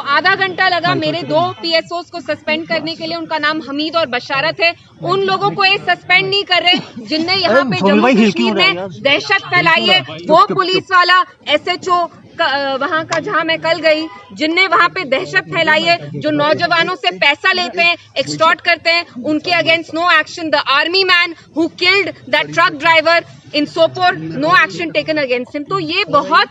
आधा घंटा लगा मेरे 2 PSOs को सस्पेंड करने के लिए। उनका नाम हमीद और बशारत है। उन लोगों को ये सस्पेंड नहीं कर रहे जिनने यहाँ पे जम्मू कश्मीर में दहशत फैलाई है। वो पुलिस वाला SHO वहाँ का जहाँ मैं कल गई, जिनने वहाँ पे दहशत फैलाई है, जो नौजवानों से पैसा लेते हैं, एक्सटॉर्ट करते हैं, उनके against no action. The army man who killed that truck driver in Sopore, no action taken against him. तो ये बहुत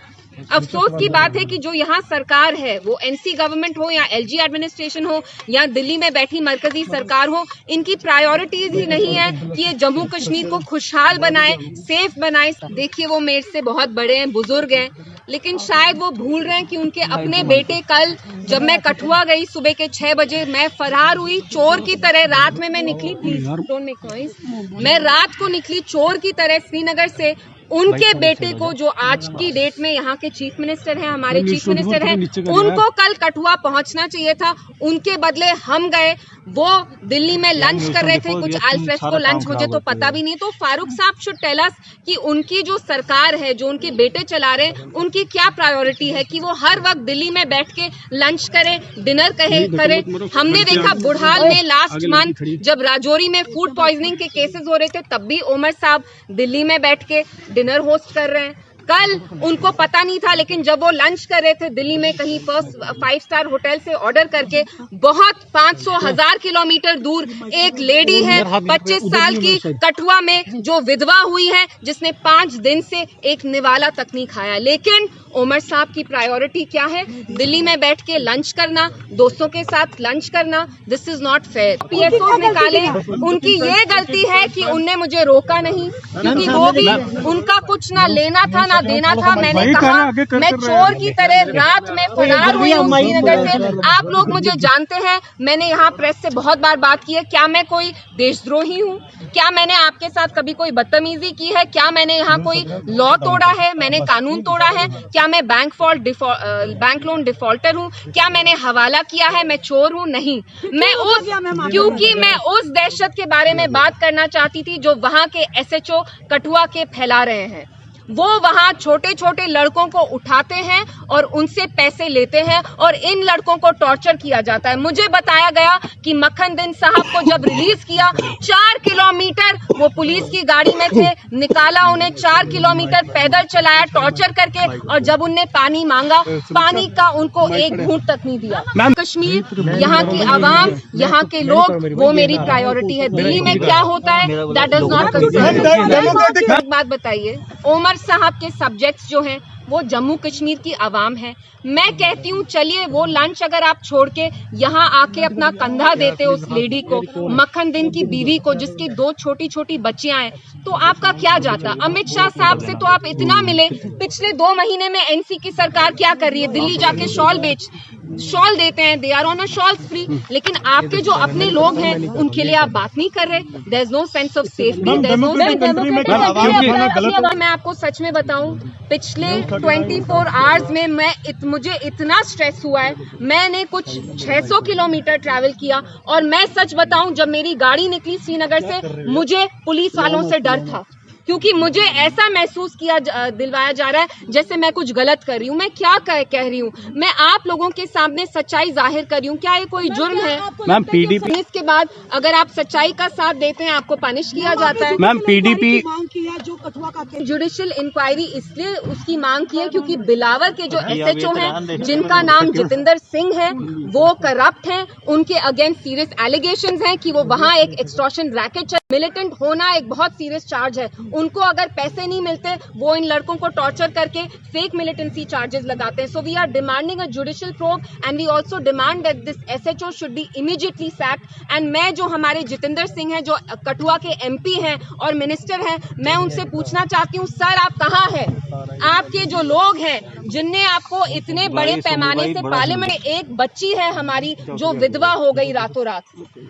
अफसोस की बात है कि जो यहाँ सरकार है, वो NC गवर्नमेंट हो या LG एडमिनिस्ट्रेशन हो या दिल्ली में बैठी मरकजी सरकार हो, इनकी प्रायोरिटीज ही नहीं है कि ये जम्मू कश्मीर को खुशहाल बनाए, सेफ बनाए। देखिए, वो मेरे से बहुत बड़े हैं, बुजुर्ग हैं, लेकिन शायद वो भूल रहे हैं कि उनके अपने बेटे कल जब मैं कठुआ गई सुबह के 6 बजे, मैं फरार हुई चोर की तरह। रात में मैं निकली, प्लीज डोंट मेक नॉइज, मैं रात को निकली चोर की तरह श्रीनगर से। उनके बेटे को, जो आज की डेट में यहाँ के चीफ मिनिस्टर हैं, हमारे चीफ मिनिस्टर हैं, उनको कल कठुआ पहुंचना चाहिए था। उनके बदले हम गए। वो दिल्ली में लंच कर रहे थे, कुछ आलफ्रेश को लंच, मुझे तो पता भी नहीं। तो फारूक साहब शुड टेल अस कि उनकी जो सरकार है, जो उनके बेटे चला रहे हैं, उनकी क्या प्रायोरिटी है कि वो हर वक्त दिल्ली में बैठ के लंच करे, डिनर करे। हमने देखा बुढ़ाल में लास्ट मंथ जब राजौरी में फूड पॉइजनिंग के केसेस हो रहे थे, तब भी ओमर साहब दिल्ली में बैठ के डिनर होस्ट कर रहे हैं। कल उनको पता नहीं था, लेकिन जब वो लंच कर रहे थे दिल्ली में कहीं 5 स्टार होटल से ऑर्डर करके, बहुत 500,000 किलोमीटर दूर एक लेडी है 25 साल की कठुआ में, जो विधवा हुई है, जिसने 5 दिन से एक निवाला तक नहीं खाया। लेकिन ओमर साहब की प्रायोरिटी क्या है? दिल्ली में बैठ के लंच करना, दोस्तों के साथ लंच करना। This is not fair. PSO निकाले, उनकी ये गलती है कि उनने मुझे रोका नहीं, क्योंकि वो भी उनका कुछ ना लेना था ना देना था। मैंने कहा मैं चोर की तरह रात में फरार हुई हूँ श्रीनगर से। आप लोग मुझे जानते हैं, मैंने यहाँ प्रेस से बहुत बार बात की है। क्या मैं कोई देशद्रोही हूँ? क्या मैंने आपके साथ कभी कोई बदतमीजी की है? क्या मैंने यहाँ कोई लॉ तोड़ा है? मैंने कानून तोड़ा है? क्या मैं बैंक लोन डिफॉल्टर हूँ? क्या मैंने हवाला किया है? मैं चोर हूँ? नहीं। क्योंकि मैं उस दहशत के बारे में बात करना चाहती थी जो वहाँ के SHO कठुआ के फैला रहे हैं। वो वहाँ छोटे छोटे लड़कों को उठाते हैं और उनसे पैसे लेते हैं, और इन लड़कों को टॉर्चर किया जाता है। मुझे बताया गया कि मखनदीन साहब को जब रिलीज किया, 4 किलोमीटर वो पुलिस की गाड़ी में थे, निकाला उन्हें, 4 किलोमीटर पैदल चलाया टॉर्चर करके, और जब उनने पानी मांगा, पानी का उनको एक घूंट तक नहीं दिया। कश्मीर, यहाँ की आवाम, यहाँ के लोग, वो मेरी प्रायोरिटी है। दिल्ली में क्या होता है दैट डज नॉट कंसर्न। एक बात बताइए, ओमर साहब के सब्जेक्ट्स जो हैं वो जम्मू कश्मीर की आवाम है। मैं कहती हूँ चलिए वो लंच अगर आप छोड़ के यहाँ आके अपना कंधा देते उस लेडी को, मखनदीन की बीवी को, जिसकी 2 छोटी छोटी बच्चियां हैं, तो आपका क्या जाता? अमित शाह साहब से तो आप इतना मिले। पिछले 2 महीने में NC की सरकार क्या कर रही है? दिल्ली जाके शॉल देते हैं, they are on a shawl free. लेकिन आपके जो अपने लोग हैं उनके लिए आप बात नहीं कर रहे। There is no sense of safety. मैं आपको सच में बताऊं, पिछले 24 आवर्स में मुझे इतना स्ट्रेस हुआ है। मैंने कुछ 600 किलोमीटर ट्रैवल किया, और मैं सच बताऊं, जब मेरी गाड़ी निकली श्रीनगर से, मुझे पुलिस वालों से डर था, क्योंकि मुझे ऐसा महसूस दिलवाया जा रहा है जैसे मैं कुछ गलत कर रही हूँ। मैं क्या कह रही हूँ? मैं आप लोगों के सामने सच्चाई जाहिर कर रही हूँ। क्या ये कोई जुर्म है? मैम, PDP इसके बाद अगर आप सच्चाई का साथ देते हैं, आपको पनिश किया जाता है। मैम, PDP जुडिशियल इंक्वायरी इसलिए उसकी मांग की है क्योंकि बिलावर के जो SHO हैं, जिनका नाम जितेंद्र सिंह है, वो करप्ट हैं। उनके अगेंस्ट सीरियस एलिगेशंस हैं कि वो वहाँ एक एक्सटॉर्शन रैकेट, मिलिटेंट होना एक बहुत सीरियस चार्ज है। उनको अगर पैसे नहीं मिलते, वो इन लड़कों को टॉर्चर करके फेक मिलिटेंसी चार्जेस लगाते हैं। So we are demanding a judicial probe, and we also demand that this SHO should be immediately sacked. And मैं, जो हमारे जितेंद्र सिंह हैं, जो कठुआ के MP हैं और मिनिस्टर हैं, मैं उनसे पूछना चाहती हूँ, सर आप कहाँ हैं? आपके जो लोग हैं, जिनने आपको इतने बड़े पैमाने से पार्लियामेंट, एक बच्ची है हमारी जो विधवा हो गई रातों रात,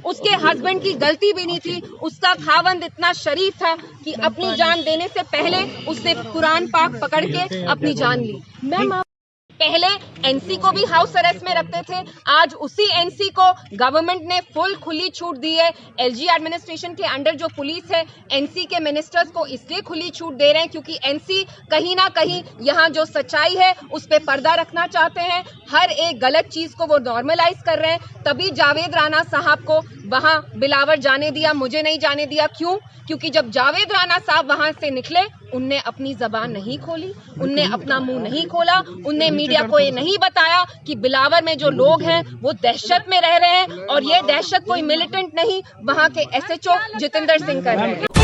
उसके हस्बैंड की गलती भी नहीं थी, उसका खावंद इतना शरीफ था कि अपनी जान देने से पहले उसने कुरान पाक पकड़ के अपनी जान ली। मैम, पहले एनसी को भी हाउस अरेस्ट में रखते थे, आज उसी एनसी को गवर्नमेंट ने फुल खुली छूट दी है। एलजी एडमिनिस्ट्रेशन के अंडर जो पुलिस है, एनसी के मिनिस्टर्स को इसलिए खुली छूट दे रहे हैं क्योंकि एनसी कहीं ना कहीं यहाँ जो सच्चाई है उस पे पर्दा रखना चाहते हैं, हर एक गलत चीज को वो नॉर्मलाइज कर रहे हैं। तभी जावेद राणा साहब को वहां बिलावर जाने दिया, मुझे नहीं जाने दिया। क्यों? क्योंकि जब जावेद राणा साहब वहां से निकले, उनने अपनी जबान नहीं खोली, उनने अपना मुंह नहीं खोला, उनने मीडिया को ये नहीं बताया कि बिलावर में जो लोग हैं वो दहशत में रह रहे हैं और ये दहशत कोई मिलिटेंट नहीं, वहां के एसएचओ जितेंद्र सिंह कर रहे हैं।